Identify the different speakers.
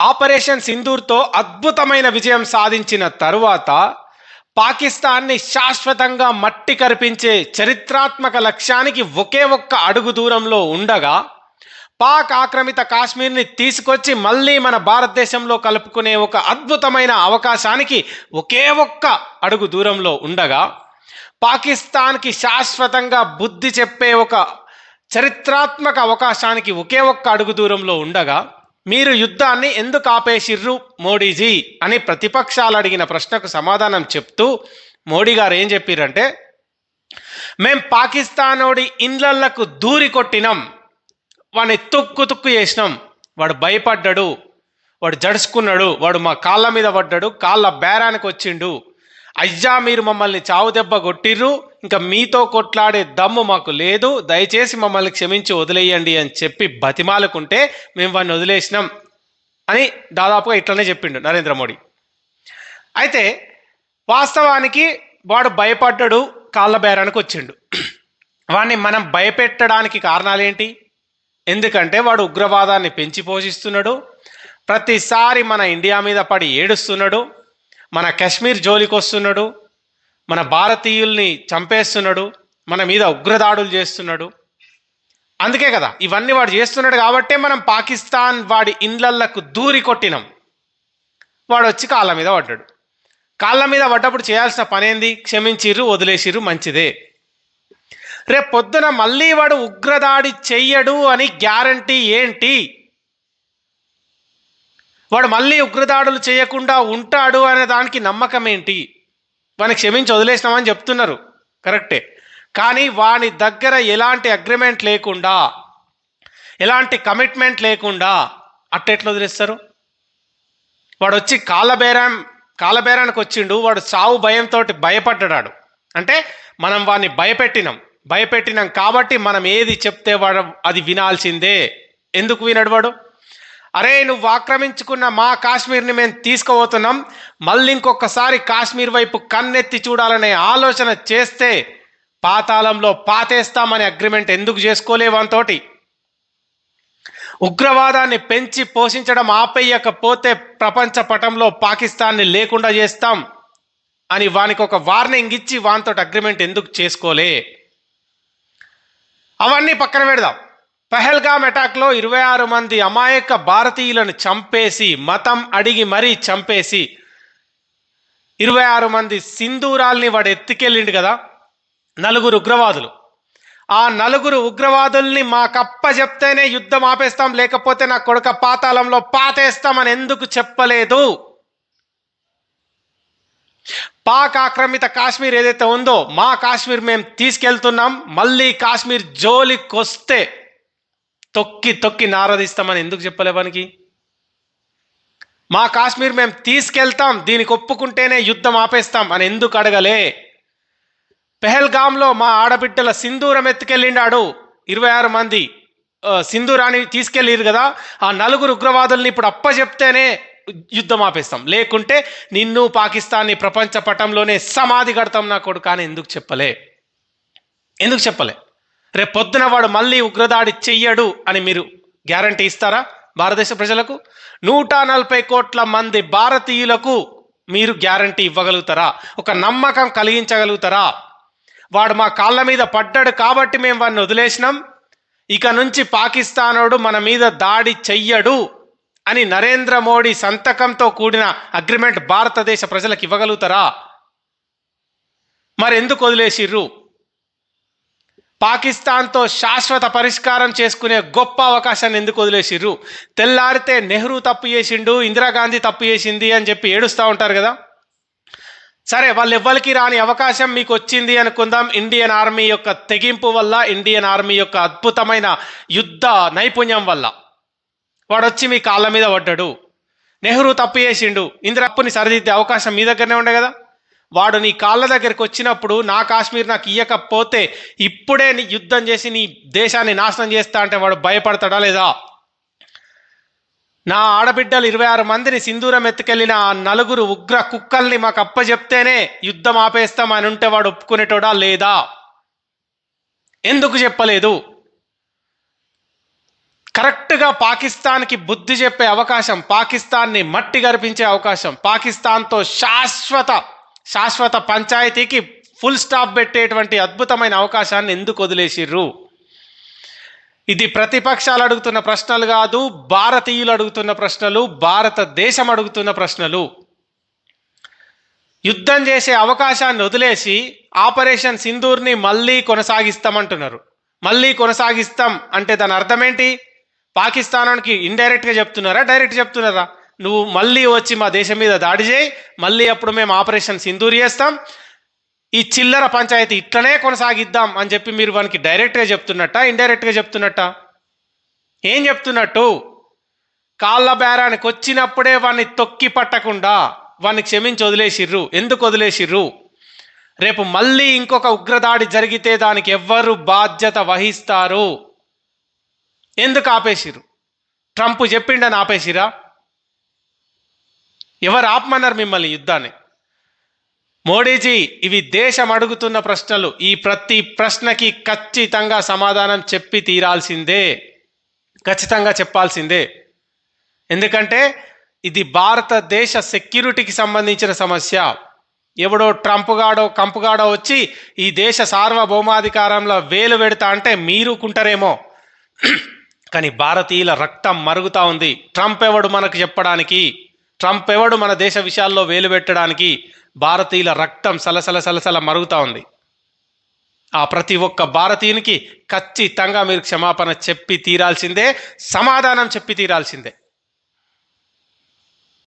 Speaker 1: Operation సింధూర్తో అద్భుతమైన విజయం సాధించిన తరువాత పాకిస్తాన్ని శాశ్వతంగా మట్టి కరిపించే చరిత్రాత్మక లక్ష్యానికి ఒకే ఒక్క అడుగు దూరంలో ఉండగా పాక్ ఆక్రమిత కాశ్మీర్ని తీసుకొచ్చి మళ్ళీ మన భారతదేశంలో కలుపుకునే ఒక అద్భుతమైన అవకాశానికి ఒకే ఒక్క అడుగు దూరంలో ఉండగా పాకిస్తాన్కి శాశ్వతంగా బుద్ధి చెప్పే ఒక చరిత్రాత్మక అవకాశానికి ఒకే ఒక్క అడుగు దూరంలో ఉండగా మీరు యుద్ధాన్ని ఎందుకు ఆపేసిర్రు మోడీజీ అని ప్రతిపక్షాలు అడిగిన ప్రశ్నకు సమాధానం చెప్తూ మోడీ గారు ఏం చెప్పారంటే, మేం పాకిస్తానోడి ఇండ్లకు దూరి కొట్టినాం, వాడిని తుక్కు చేసినాం, వాడు భయపడ్డాడు, వాడు జడుచుకున్నాడు, వాడు మా కాళ్ళ మీద పడ్డాడు, కాళ్ళ బేరానికి వచ్చిండు, అయ్యా మీరు మమ్మల్ని చావు దెబ్బ కొట్టిర్రు, ఇంకా మీతో కొట్లాడే దమ్ము మాకు లేదు, దయచేసి మమ్మల్ని క్షమించి వదిలేయండి అని చెప్పి బతిమాలుకుంటే మేము వాడిని వదిలేసినాం అని దాదాపుగా ఇట్లనే చెప్పిండు నరేంద్ర మోడీ. అయితే వాస్తవానికి వాడు భయపడ్డాడు, కాళ్ళ బేరానికి వచ్చిండు. వాడిని మనం భయపెట్టడానికి కారణాలేంటి? ఎందుకంటే వాడు ఉగ్రవాదాన్ని పెంచి పోషిస్తున్నాడు, ప్రతిసారి మన ఇండియా మీద పడి ఏడుస్తున్నాడు, మన కశ్మీర్ జోలికి వస్తున్నాడు, మన భారతీయుల్ని చంపేస్తున్నాడు, మన మీద ఉగ్రదాడులు చేస్తున్నాడు. అందుకే కదా ఇవన్నీ వాడు చేస్తున్నాడు కాబట్టే మనం పాకిస్తాన్ వాడి ఇండ్లకు దూరి కొట్టినాం. వాడు వచ్చి కాళ్ళ మీద పడ్డాడు. కాళ్ళ మీద పడ్డప్పుడు చేయాల్సిన పనేంది? క్షమించిర్రు, వదిలేసిర్రు, మంచిదే. రేపు పొద్దున మళ్ళీ వాడు ఉగ్రదాడి చెయ్యడు అని గ్యారంటీ ఏంటి? వాడు మళ్ళీ ఉగ్రదాడులు చేయకుండా ఉంటాడు అనే దానికి నమ్మకం ఏంటి? వాడిని క్షమించి వదిలేసినామని చెప్తున్నారు, కరెక్టే. కానీ వాని దగ్గర ఎలాంటి అగ్రిమెంట్ లేకుండా, ఎలాంటి కమిట్మెంట్ లేకుండా అట్టెట్లు వదిలేస్తారు? వాడు వచ్చి కాళ్ళబేరానికి వచ్చిండు, వాడు సావు భయంతో భయపడ్డాడు. అంటే మనం వాడిని భయపెట్టినాం కాబట్టి మనం ఏది చెప్తే వాడు అది వినాల్సిందే. ఎందుకు వినడు వాడు? అరే నువ్వు ఆక్రమించుకున్న మా కాశ్మీర్ని మేము తీసుకుపోతున్నాం, మళ్ళీ ఇంకొకసారి కాశ్మీర్ వైపు కన్నెత్తి చూడాలనే ఆలోచన చేస్తే పాతాళంలో పాతేస్తామనే అగ్రిమెంట్ ఎందుకు చేసుకోలేవంతోటి? ఉగ్రవాదాన్ని పెంచి పోషించడం ఆపేయకపోతే ప్రపంచ పటంలో పాకిస్తాన్ని లేకుండా చేస్తాం అని వానికి ఒక వార్నింగ్ ఇచ్చి వానితో అగ్రిమెంట్ ఎందుకు చేసుకోలే? అవన్నీ పక్కన పెడదాం. పహల్గామ్ అటాక్లో 26 మంది అమాయక భారతీయులను చంపేసి, మతం అడిగి మరీ చంపేసి 26 మంది సింధూరాల్ని వాడు ఎత్తుకెళ్ళిండు కదా, 4 ఉగ్రవాదులు. ఆ 4 ఉగ్రవాదుల్ని మాకప్ప చెప్తేనే యుద్ధం ఆపేస్తాం, లేకపోతే నా కొడుక పాతాళంలో పాతేస్తామని ఎందుకు చెప్పలేదు? పాక్ ఆక్రమిత కాశ్మీర్ ఏదైతే ఉందో మా కాశ్మీర్ మేము తీసుకెళ్తున్నాం, మళ్ళీ కాశ్మీర్ జోలికి వస్తే తొక్కి నారదిస్తామని ఎందుకు చెప్పలే వానికి? మా కాశ్మీర్ మేము తీసుకెళ్తాం, దీనికి ఒప్పుకుంటేనే యుద్ధం ఆపేస్తాం అని ఎందుకు అడగలే? పెహల్గామ్లో మా ఆడబిడ్డల సింధూరం ఎత్తుకెళ్ళిండాడు, 26 మంది సింధూరాన్ని తీసుకెళ్ళిరు కదా, ఆ 4 ఉగ్రవాదుల్ని ఇప్పుడు అప్పచెప్తేనే యుద్ధం ఆపేస్తాం, లేకుంటే నిన్ను పాకిస్తాన్ని ప్రపంచ పటంలోనే సమాధి కడతాం నా కొడుకు అని ఎందుకు చెప్పలే? రేపు పొద్దున వాడు మళ్ళీ ఉగ్రదాడి చెయ్యడు అని మీరు గ్యారంటీ ఇస్తారా భారతదేశ ప్రజలకు? 140 కోట్ల మంది భారతీయులకు మీరు గ్యారంటీ ఇవ్వగలుగుతారా? ఒక నమ్మకం కలిగించగలుగుతారా? వాడు మా కాళ్ళ మీద పడ్డాడు కాబట్టి మేము వాడిని వదిలేసినాం, ఇక నుంచి పాకిస్తానోడు మన మీద దాడి చెయ్యడు అని నరేంద్ర మోడీ సంతకంతో కూడిన అగ్రిమెంట్ భారతదేశ ప్రజలకు ఇవ్వగలుగుతారా? మరి ఎందుకు వదిలేసిర్రు? పాకిస్తాన్తో శాశ్వత పరిష్కారం చేసుకునే గొప్ప అవకాశాన్ని ఎందుకు వదిలేసిర్రు? తెల్లారితే నెహ్రూ తప్పు చేసిండు, ఇందిరాగాంధీ తప్పు చేసింది అని చెప్పి ఏడుస్తూ ఉంటారు కదా. సరే, వాళ్ళు ఎవ్వరికి రాని అవకాశం మీకు వచ్చింది అనుకుందాం. ఇండియన్ ఆర్మీ యొక్క తెగింపు వల్ల, ఇండియన్ ఆర్మీ యొక్క అద్భుతమైన యుద్ధ నైపుణ్యం వల్ల వాడు వచ్చి మీ కాళ్ళ మీద పడ్డాడు. నెహ్రూ తప్పు చేసిండు, ఇందిరా తప్పుని సరిదిద్దే అవకాశం మీ దగ్గరనే ఉండే కదా. వాడు నీ కాళ్ళ దగ్గరికి వచ్చినప్పుడు నా కాశ్మీర్ నాకు ఇయ్యకపోతే ఇప్పుడే నీ యుద్ధం చేసి నీ దేశాన్ని నాశనం చేస్తా అంటే వాడు భయపడతాడా లేదా? నా ఆడబిడ్డలు 26 మందిని సింధూరం ఎత్తుకెళ్ళిన ఆ 4 ఉగ్ర కుక్కల్ని మాకు అప్పచెప్తేనే యుద్ధం ఆపేస్తాం అని ఉంటే వాడు ఒప్పుకునేటోడా లేదా? ఎందుకు చెప్పలేదు? కరెక్ట్గా పాకిస్తాన్కి బుద్ధి చెప్పే అవకాశం, పాకిస్తాన్ని మట్టి గర్పించే అవకాశం, పాకిస్తాన్తో శాశ్వత పంచాయతీకి ఫుల్ స్టాప్ పెట్టేటువంటి అద్భుతమైన అవకాశాన్ని ఎందుకు వదిలేసిర్రు? ఇది ప్రతిపక్షాలు అడుగుతున్న ప్రశ్నలు కాదు, భారతీయులు అడుగుతున్న ప్రశ్నలు, భారతదేశం అడుగుతున్న ప్రశ్నలు. యుద్ధం చేసే అవకాశాన్ని వదిలేసి ఆపరేషన్ సింధూర్ని మళ్ళీ కొనసాగిస్తామంటున్నారు. మళ్ళీ కొనసాగిస్తాం అంటే దాని అర్థం ఏంటి? పాకిస్తానానికి ఇండైరెక్ట్గా చెప్తున్నారా, డైరెక్ట్ చెప్తున్నారా? నువ్వు మళ్ళీ వచ్చి మా దేశం మీద దాడి చేయి, మళ్ళీ అప్పుడు మేము ఆపరేషన్ సింధూర్ చేస్తాం, ఈ చిల్లర పంచాయతీ ఇట్లనే కొనసాగిద్దాం అని చెప్పి మీరు వానికి డైరెక్ట్గా చెప్తున్నట్ట, ఇండైరెక్ట్గా చెప్తున్నట్ట? ఏం చెప్తున్నట్టు? కాళ్ళ బేరానికి వచ్చినప్పుడే వాడిని తొక్కి పట్టకుండా వాడిని క్షమించి వదిలేసిర్రు. ఎందుకు వదిలేసిర్రు? రేపు మళ్ళీ ఇంకొక ఉగ్రదాడి జరిగితే దానికి ఎవ్వరు బాధ్యత వహిస్తారు? ఎందుకు ఆపేసిర్రు? ట్రంప్ చెప్పిండని ఆపేసిరా? ఎవరు ఆపమన్నారు మిమ్మల్ని యుద్ధాన్ని? మోడీజీ, ఇవి దేశం అడుగుతున్న ప్రశ్నలు. ఈ ప్రతి ప్రశ్నకి ఖచ్చితంగా సమాధానం చెప్పి తీరాల్సిందే, ఖచ్చితంగా చెప్పాల్సిందే. ఎందుకంటే ఇది భారతదేశ సెక్యూరిటీకి సంబంధించిన సమస్య. ఎవడో ట్రంప్ గాడో కంపుగాడో వచ్చి ఈ దేశ సార్వభౌమాధికారంలో వేలు పెడతా అంటే మీరుకుంటారేమో, కానీ భారతీయుల రక్తం మరుగుతూ ఉంది. ట్రంప్ ఎవడు మనకు చెప్పడానికి? ట్రంప్ ఎవడు మన దేశ విషయాల్లో వేలు పెట్టడానికి? భారతీయుల రక్తం సలసల మరుగుతూ ఉంది. ఆ ప్రతి ఒక్క భారతీయునికి ఖచ్చితంగా మీరు క్షమాపణ చెప్పి తీరాల్సిందే, సమాధానం చెప్పి తీరాల్సిందే.